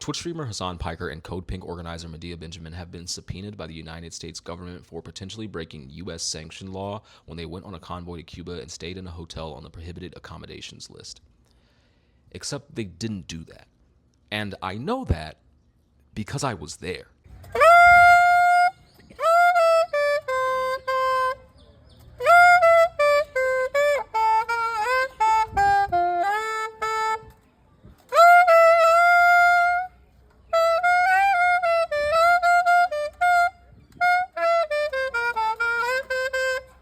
Twitch streamer Hassan Piker and Code Pink organizer Medea Benjamin have been subpoenaed by the United States government for potentially breaking U.S. sanction law when they went on a convoy to Cuba and stayed in a hotel on the prohibited accommodations list. Except they didn't do that. And I know that because I was there.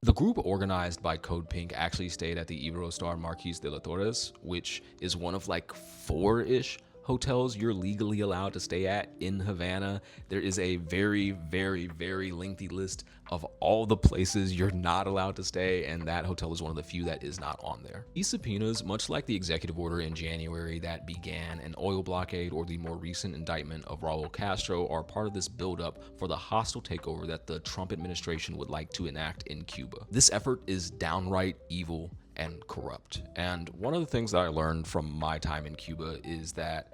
The group organized by Code Pink actually stayed at the Iberostar Marquis de la Torres, which is one of like 4-ish hotels you're legally allowed to stay at in Havana. There is a very, very, very lengthy list of all the places you're not allowed to stay, and that hotel is one of the few that is not on there. These subpoenas, much like the executive order in January that began an oil blockade or the more recent indictment of Raul Castro, are part of this buildup for the hostile takeover that the Trump administration would like to enact in Cuba. This effort is downright evil and corrupt. And one of the things that I learned from my time in Cuba is that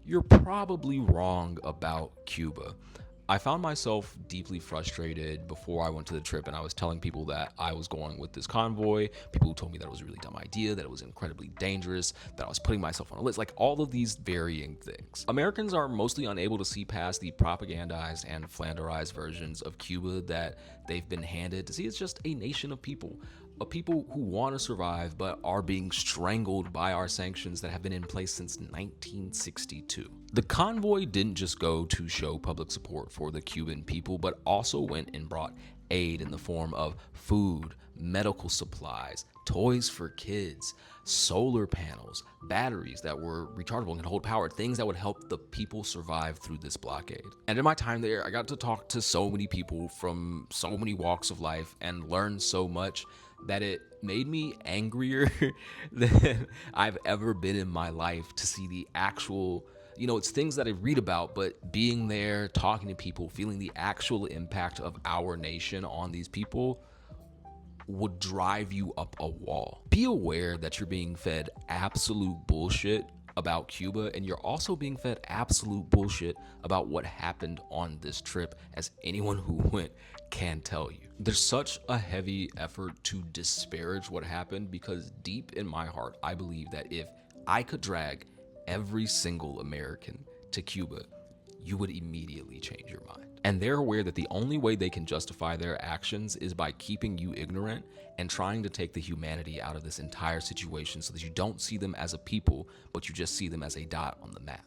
you're probably wrong about Cuba. I found myself deeply frustrated before I went to the trip, and I was telling people that I was going with this convoy. People told me that it was a really dumb idea, that it was incredibly dangerous, that I was putting myself on a list, like all of these varying things. Americans are mostly unable to see past the propagandized and flanderized versions of Cuba that they've been handed to see it's just a nation of people. Of people who want to survive but are being strangled by our sanctions that have been in place since 1962. The convoy didn't just go to show public support for the Cuban people, but also went and brought aid in the form of food, medical supplies, toys for kids, solar panels, batteries that were rechargeable and could hold power, things that would help the people survive through this blockade. And in my time there, I got to talk to so many people from so many walks of life and learn so much that it made me angrier than I've ever been in my life to see the actual, it's things that I read about, but being there, talking to people, feeling the actual impact of our nation on these people would drive you up a wall. Be aware that you're being fed absolute bullshit about Cuba, and you're also being fed absolute bullshit about what happened on this trip, as anyone who went can tell you. There's such a heavy effort to disparage what happened because deep in my heart, I believe that if I could drag every single American to Cuba, you would immediately change your mind. And they're aware that the only way they can justify their actions is by keeping you ignorant and trying to take the humanity out of this entire situation so that you don't see them as a people, but you just see them as a dot on the map.